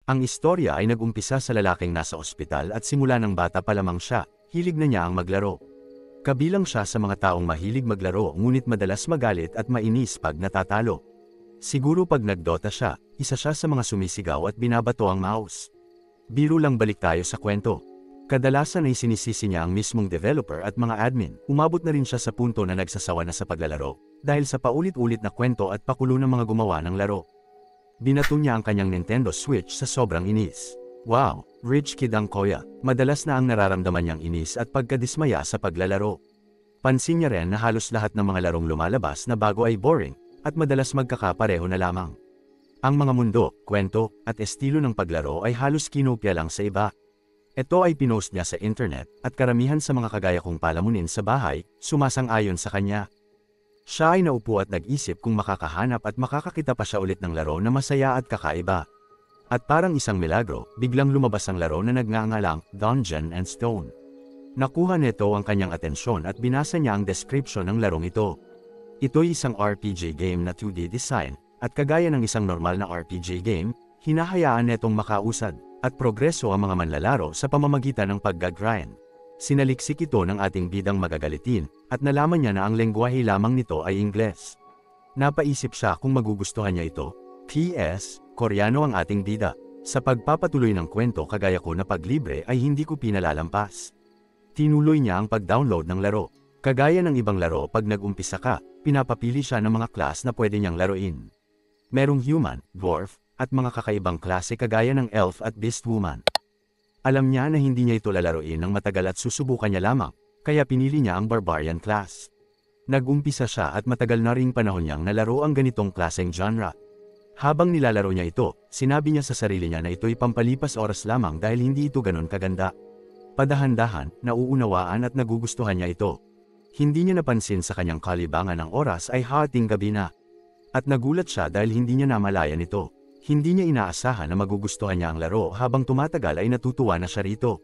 Ang istorya ay nag-umpisa sa lalaking nasa ospital at simula ng bata pa lamang siya, hilig na niya ang maglaro. Kabilang siya sa mga taong mahilig maglaro ngunit madalas magalit at mainis pag natatalo. Siguro pag nagdota siya, isa siya sa mga sumisigaw at binabato ang mouse. Biro lang, balik tayo sa kwento. Kadalasan ay sinisisi niya ang mismong developer at mga admin. Umabot na rin siya sa punto na nagsasawa na sa paglalaro, dahil sa paulit-ulit na kwento at pakulo ng mga gumawa ng laro. Binato niya ang kanyang Nintendo Switch sa sobrang inis. Wow, rich kid ang Koya. Madalas na ang nararamdaman niyang inis at pagkadismaya sa paglalaro. Pansin niya rin na halos lahat ng mga larong lumalabas na bago ay boring, at madalas magkakapareho na lamang. Ang mga mundo, kwento, at estilo ng paglaro ay halos kinopya lang sa iba. Ito ay pinost niya sa internet, at karamihan sa mga kagaya kong palamunin sa bahay, sumasang-ayon sa kanya. Siya ay naupo at nag-isip kung makakahanap at makakakita pa siya ulit ng laro na masaya at kakaiba. At parang isang milagro, biglang lumabas ang laro na nagngangalang Dungeon and Stone. Nakuha nito ang kanyang atensyon at binasa niya ang description ng larong ito. Ito'y isang RPG game na 2D design, at kagaya ng isang normal na RPG game, hinahayaan netong makausad at progreso ang mga manlalaro sa pamamagitan ng pag-grind. Sinaliksik ito ng ating bidang magagalitin, at nalaman niya na ang lengguwahe lamang nito ay Ingles. Napaisip siya kung magugustuhan niya ito. P.S. Koreano ang ating bida. Sa pagpapatuloy ng kwento, kagaya ko na paglibre ay hindi ko pinalalampas. Tinuloy niya ang pag-download ng laro. Kagaya ng ibang laro, pag nag-umpisa ka, pinapapili siya ng mga class na pwede niyang laruin. Merong human, dwarf, at mga kakaibang klase kagaya ng elf at beast woman. Alam niya na hindi niya ito lalaruin ng matagal at susubukan niya lamang, kaya pinili niya ang barbarian class. Nag-umpisa siya at matagal na ring panahon niyang nalaro ang ganitong klaseng genre. Habang nilalaro niya ito, sinabi niya sa sarili niya na ito'y pampalipas oras lamang dahil hindi ito ganon kaganda. Padahan-dahan, nauunawaan at nagugustuhan niya ito. Hindi niya napansin sa kanyang kalibangan ng oras ay hating gabi na. At nagulat siya dahil hindi niya namalayan ito. Hindi niya inaasahan na magugustuhan niya ang laro, habang tumatagal ay natutuwa na siya rito.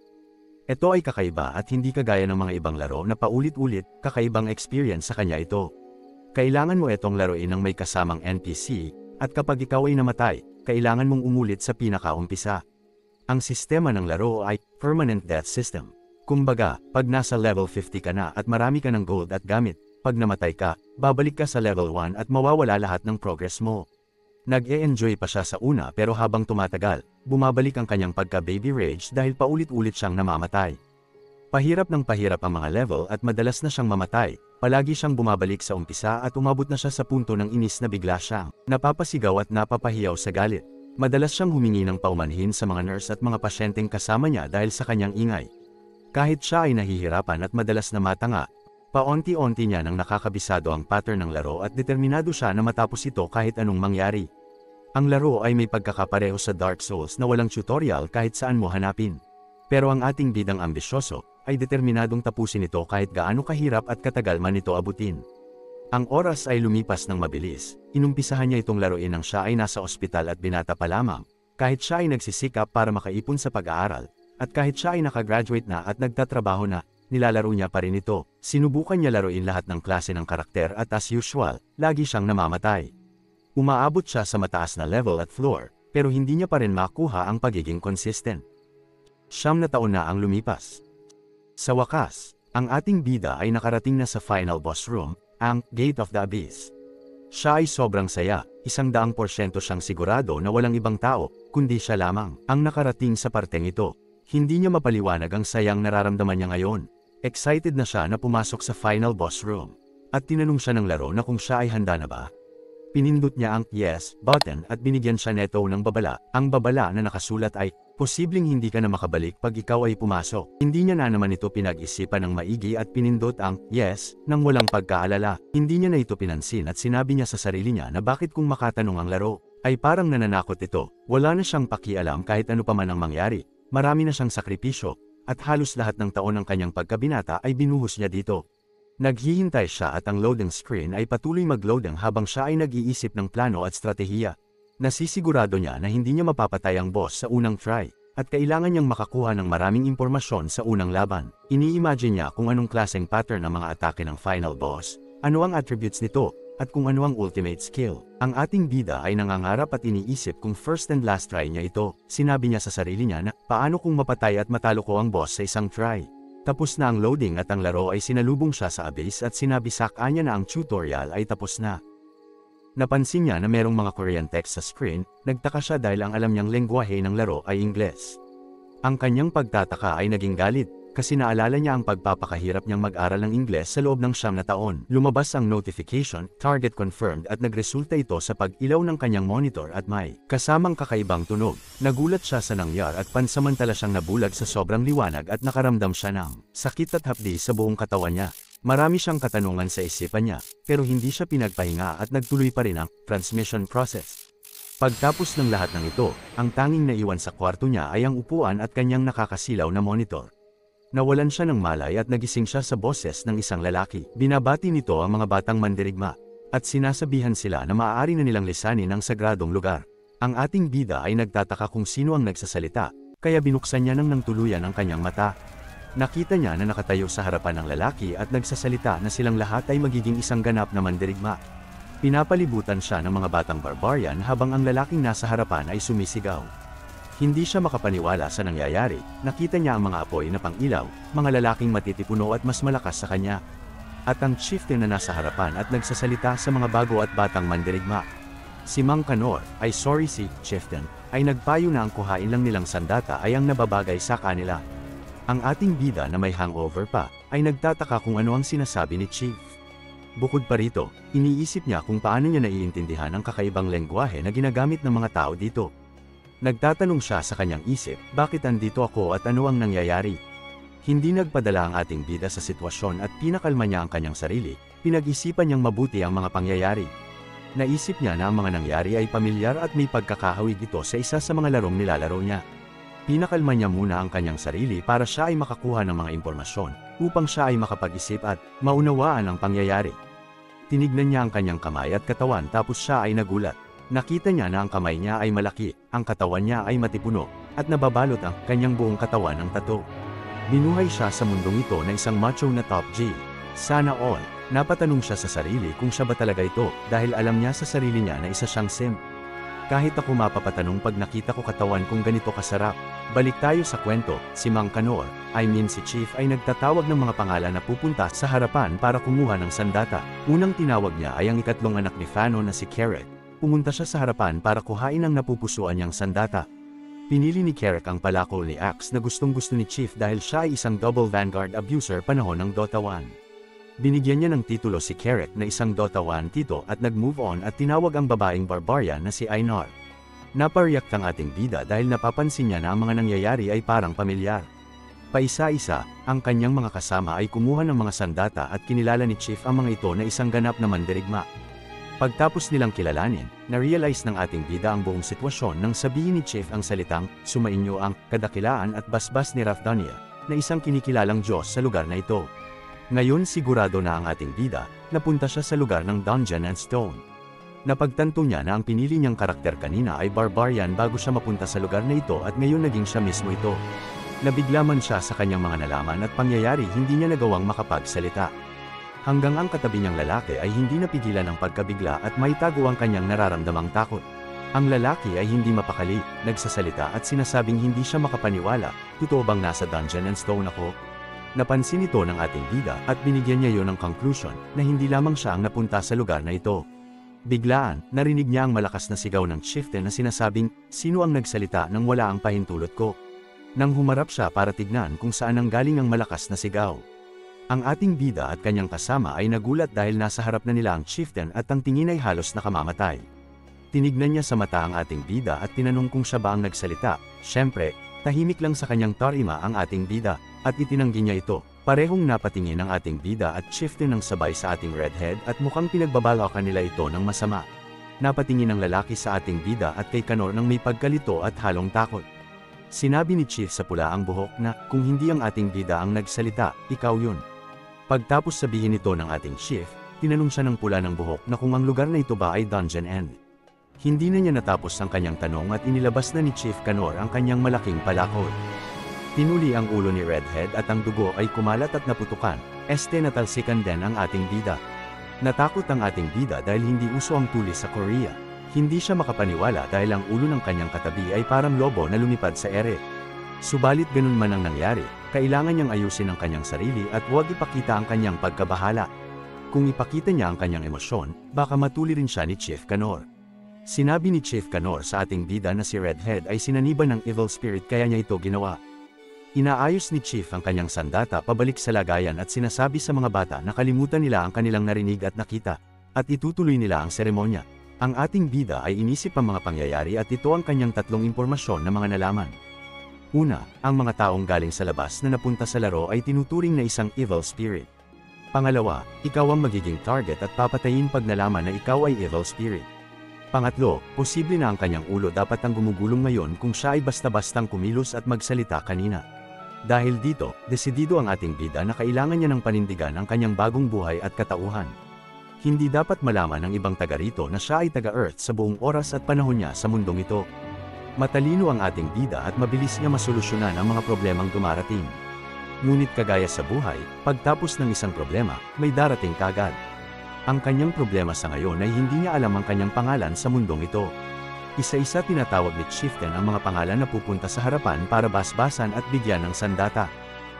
Ito ay kakaiba at hindi kagaya ng mga ibang laro na paulit-ulit, kakaibang experience sa kanya ito. Kailangan mo itong laruin ng may kasamang NPC, at kapag ikaw ay namatay, kailangan mong umulit sa pinakaumpisa. Ang sistema ng laro ay permanent death system. Kumbaga, pag nasa level 50 ka na at marami ka ng gold at gamit, pag namatay ka, babalik ka sa level 1 at mawawala lahat ng progress mo. Nag-e-enjoy pa siya sa una, pero habang tumatagal, bumabalik ang kanyang pagka-baby rage dahil paulit-ulit siyang namamatay. Pahirap ng pahirap ang mga level at madalas na siyang mamatay. Palagi siyang bumabalik sa umpisa at umabot na siya sa punto ng inis na bigla siyang napapasigaw at napapahiyaw sa galit. Madalas siyang humingi ng paumanhin sa mga nurse at mga pasyenteng kasama niya dahil sa kanyang ingay. Kahit siya ay nahihirapan at madalas na matanga, paunti-unti niya nang nakakabisado ang pattern ng laro at determinado siya na matapos ito kahit anong mangyari. Ang laro ay may pagkakapareho sa Dark Souls na walang tutorial kahit saan mo hanapin. Pero ang ating bidang ambisyoso ay determinadong tapusin ito kahit gaano kahirap at katagal man ito abutin. Ang oras ay lumipas ng mabilis. Inumpisahan niya itong laruin nang siya ay nasa ospital at binata pa lamang. Kahit siya ay nagsisikap para makaipon sa pag-aaral, at kahit siya ay nakagraduate na at nagtatrabaho na, nilalaro niya pa rin ito. Sinubukan niya laruin lahat ng klase ng karakter at as usual, lagi siyang namamatay. Umaabot siya sa mataas na level at floor, pero hindi niya pa rin makuha ang pagiging consistent. 9 na taon na ang lumipas. Sa wakas, ang ating bida ay nakarating na sa final boss room, ang Gate of the Abyss. Siya ay sobrang saya, 100% siyang sigurado na walang ibang tao, kundi siya lamang ang nakarating sa parteng ito. Hindi niya mapaliwanag ang sayang nararamdaman niya ngayon. Excited na siya na pumasok sa final boss room. At tinanong siya ng laro na kung siya ay handa na ba. Pinindot niya ang yes button at binigyan siya neto ng babala. Ang babala na nakasulat ay, posibleng hindi ka na makabalik pag ikaw ay pumasok. Hindi niya na naman ito pinag-isipan ng maigi at pinindot ang yes nang walang pagkaalala. Hindi niya na ito pinansin at sinabi niya sa sarili niya na bakit kung makatanong ang laro, ay parang nananakot ito. Wala na siyang pakialam kahit ano pa man ang mangyari. Marami na siyang sakripisyo, at halos lahat ng taon ng kanyang pagkabinata ay binuhos niya dito. Naghihintay siya at ang loading screen ay patuloy mag-loading habang siya ay nag-iisip ng plano at stratehiya. Nasisigurado niya na hindi niya mapapatay ang boss sa unang try, at kailangan niyang makakuha ng maraming impormasyon sa unang laban. Ini-imagine niya kung anong klaseng pattern ng mga atake ng final boss, ano ang attributes nito, at kung ano ang ultimate skill. Ang ating bida ay nangangarap at iniisip kung first and last try niya ito. Sinabi niya sa sarili niya na, paano kung mapatay at matalo ko ang boss sa isang try? Tapos na ang loading at ang laro ay sinalubong siya sa abyss at sinabi sa kanya na ang tutorial ay tapos na. Napansin niya na merong mga Korean text sa screen, nagtaka siya dahil ang alam niyang lengguwahe ng laro ay Ingles. Ang kanyang pagtataka ay naging galit, kasi naalala niya ang pagpapakahirap niyang mag-aral ng Ingles sa loob ng 9 na taon. Lumabas ang notification, target confirmed at nagresulta ito sa pag-ilaw ng kanyang monitor at may kasamang kakaibang tunog. Nagulat siya sa nangyari at pansamantala siyang nabulag sa sobrang liwanag at nakaramdam siya ng sakit at hapdi sa buong katawan niya. Marami siyang katanungan sa isipan niya, pero hindi siya pinagpahinga at nagtuloy pa rin ang transmission process. Pagtapos ng lahat ng ito, ang tanging naiwan sa kwarto niya ay ang upuan at kanyang nakakasilaw na monitor. Nawalan siya ng malay at nagising siya sa boses ng isang lalaki. Binabati nito ang mga batang mandirigma, at sinasabihan sila na maaari na nilang lisanin ang sagradong lugar. Ang ating bida ay nagtataka kung sino ang nagsasalita, kaya binuksan niya nang tuluyan ang kanyang mata. Nakita niya na nakatayo sa harapan ng lalaki at nagsasalita na silang lahat ay magiging isang ganap na mandirigma. Pinapalibutan siya ng mga batang barbarian habang ang lalaking nasa harapan ay sumisigaw. Hindi siya makapaniwala sa nangyayari, nakita niya ang mga apoy na pang-ilaw, mga lalaking matitipuno at mas malakas sa kanya. At ang chieftain na nasa harapan at nagsasalita sa mga bago at batang mandirigma. Si Mang Kanor, ay sorry si chieftain, ay nagpayo na ang kuhain lang nilang sandata ay ang nababagay sa kanila. Ang ating bida na may hangover pa, ay nagtataka kung ano ang sinasabi ni Chief. Bukod pa rito, iniisip niya kung paano niya naiintindihan ang kakaibang lengguwahe na ginagamit ng mga tao dito. Nagtatanong siya sa kanyang isip, bakit andito ako at ano ang nangyayari? Hindi nagpadala ang ating bida sa sitwasyon at pinakalma niya ang kanyang sarili, pinag-isipan niyang mabuti ang mga pangyayari. Naisip niya na ang mga nangyari ay pamilyar at may pagkakahawig ito sa isa sa mga larong nilalaro niya. Pinakalma niya muna ang kanyang sarili para siya ay makakuha ng mga impormasyon, upang siya ay makapag-isip at maunawaan ang pangyayari. Tinignan niya ang kanyang kamay at katawan tapos siya ay nagulat. Nakita niya na ang kamay niya ay malaki, ang katawan niya ay matipuno, at nababalot ang kanyang buong katawan ng tattoo. Binuhay siya sa mundong ito na isang macho na top G. Sana all. Napatanong siya sa sarili kung siya ba talaga ito, dahil alam niya sa sarili niya na isa siyang simp. Kahit ako mapapatanong pag nakita ko katawan kong ganito kasarap. Balik tayo sa kwento, si Mang Kanor, si Chief ay nagtatawag ng mga pangalan na pupunta sa harapan para kumuha ng sandata. Unang tinawag niya ay ang ikatlong anak ni Fano na si Kerek. Pumunta siya sa harapan para kuhain ang napupusuan niyang sandata. Pinili ni Kerek ang palakol ni Axe na gustong-gusto ni Chief dahil siya ay isang double Vanguard abuser panahon ng Dota 1. Binigyan niya ng titulo si Kerek na isang Dota 1 tito at nag-move on at tinawag ang babaeng barbarian na si Einar. Napariyak ang ating bida dahil napapansin niya na ang mga nangyayari ay parang pamilyar. Paisa-isa, ang kanyang mga kasama ay kumuha ng mga sandata at kinilala ni Chief ang mga ito na isang ganap na mandirigma. Pagtapos nilang kilalanin, na-realize ng ating bida ang buong sitwasyon nang sabihin ni Chief ang salitang, sumainyo ang kadakilaan at basbas ni Rafdania, na isang kinikilalang Diyos sa lugar na ito. Ngayon sigurado na ang ating bida, napunta siya sa lugar ng Dungeon and Stone. Napagtanto niya na ang pinili niyang karakter kanina ay barbarian bago siya mapunta sa lugar na ito at ngayon naging siya mismo ito. Nabiglaman siya sa kanyang mga nalaman at pangyayari hindi niya nagawang makapagsalita. Hanggang ang katabi niyang lalaki ay hindi napigilan ang pagkabigla at maitago ang kanyang nararamdamang takot. Ang lalaki ay hindi mapakali, nagsasalita at sinasabing hindi siya makapaniwala, totoo bang nasa Dungeon and Stone ako? Napansin ito ng ating bida at binigyan niya yon ng conclusion na hindi lamang siya ang napunta sa lugar na ito. Biglaan, narinig niya ang malakas na sigaw ng chieftain na sinasabing, sino ang nagsalita nang wala ang pahintulot ko? Nang humarap siya para tignan kung saan ang galing ang malakas na sigaw. Ang ating bida at kanyang kasama ay nagulat dahil nasa harap na nila ang chieftain at ang tingin ay halos nakamamatay. Tinignan niya sa mata ang ating bida at tinanong kung siya ba ang nagsalita. Siyempre, tahimik lang sa kanyang tarima ang ating bida, at itinanggi niya ito. Parehong napatingin ang ating bida at chieftain ng sabay sa ating redhead at mukhang pinagbabalakan nila ito ng masama. Napatingin ang lalaki sa ating bida at kay Kanor ng may pagkalito at halong takot. Sinabi ni Chief sa pula ang buhok na, kung hindi ang ating bida ang nagsalita, ikaw yun. Pagtapos sabihin ito ng ating chief, tinanong siya ng pula ng buhok na kung ang lugar na ito ba ay Dungeon End. Hindi na niya natapos ang kanyang tanong at inilabas na ni Chief Kanor ang kanyang malaking palakol. Tinuli ang ulo ni Redhead at ang dugo ay kumalat at naputukan, natalsikan din ang ating bida. Natakot ang ating bida dahil hindi uso ang tulis sa Korea. Hindi siya makapaniwala dahil ang ulo ng kanyang katabi ay parang lobo na lumipad sa ere. Subalit ganun man ang nangyari, kailangan niyang ayusin ang kanyang sarili at huwag ipakita ang kanyang pagkabahala. Kung ipakita niya ang kanyang emosyon, baka matuli rin siya ni Chief Canor. Sinabi ni Chief Canor sa ating bida na si Redhead ay sinaniban ng evil spirit kaya niya ito ginawa. Inaayos ni Chief ang kanyang sandata pabalik sa lagayan at sinasabi sa mga bata na kalimutan nila ang kanilang narinig at nakita, at itutuloy nila ang seremonya. Ang ating bida ay inisip ang mga pangyayari at ito ang kanyang tatlong impormasyon na mga nalaman. Una, ang mga taong galing sa labas na napunta sa laro ay tinuturing na isang evil spirit. Pangalawa, ikaw ang magiging target at papatayin pag nalaman na ikaw ay evil spirit. Pangatlo, posible na ang kanyang ulo dapat ang gumugulong ngayon kung siya ay basta-bastang kumilos at magsalita kanina. Dahil dito, desidido ang ating bida na kailangan niya ng panindigan ang kanyang bagong buhay at katauhan. Hindi dapat malaman ng ibang taga rito na siya ay taga-Earth sa buong oras at panahon niya sa mundong ito. Matalino ang ating bida at mabilis niya masolusyonan ang mga problemang dumarating. Ngunit kagaya sa buhay, pagtapos ng isang problema, may darating kagad. Ang kanyang problema sa ngayon ay hindi niya alam ang kanyang pangalan sa mundong ito. Isa-isa tinatawag ni Chieftain ang mga pangalan na pupunta sa harapan para basbasan at bigyan ng sandata.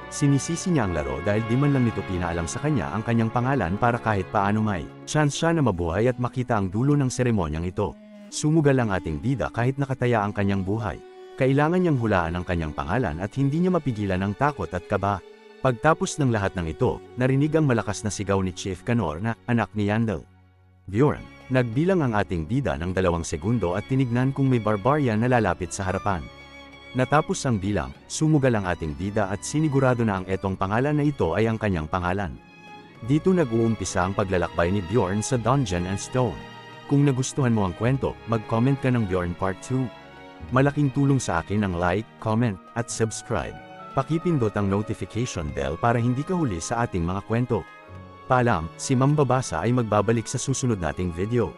Sinisisi niya ang laro dahil di man lang nito pinaalam sa kanya ang kanyang pangalan para kahit paano may chance siya na mabuhay at makita ang dulo ng seremonyang ito. Sumugal ang ating bida kahit nakataya ang kanyang buhay. Kailangan niyang hulaan ang kanyang pangalan at hindi niya mapigilan ang takot at kaba. Pagtapos ng lahat ng ito, narinig ang malakas na sigaw ni Chief Canor na anak ni Yandel. Bjorn. Nagbilang ang ating bida ng 2 segundo at tinignan kung may barbarian na lalapit sa harapan. Natapos ang bilang, sumugal ang ating bida at sinigurado na ang etong pangalan na ito ay ang kanyang pangalan. Dito nag-uumpisa ang paglalakbay ni Bjorn sa Dungeon and Stone. Kung nagustuhan mo ang kwento, mag-comment ka ng Bjorn Part 2. Malaking tulong sa akin ang like, comment, at subscribe. Pakipindot ang notification bell para hindi ka huli sa ating mga kwento. Paalam, si Ma'am Babasa ay magbabalik sa susunod nating video.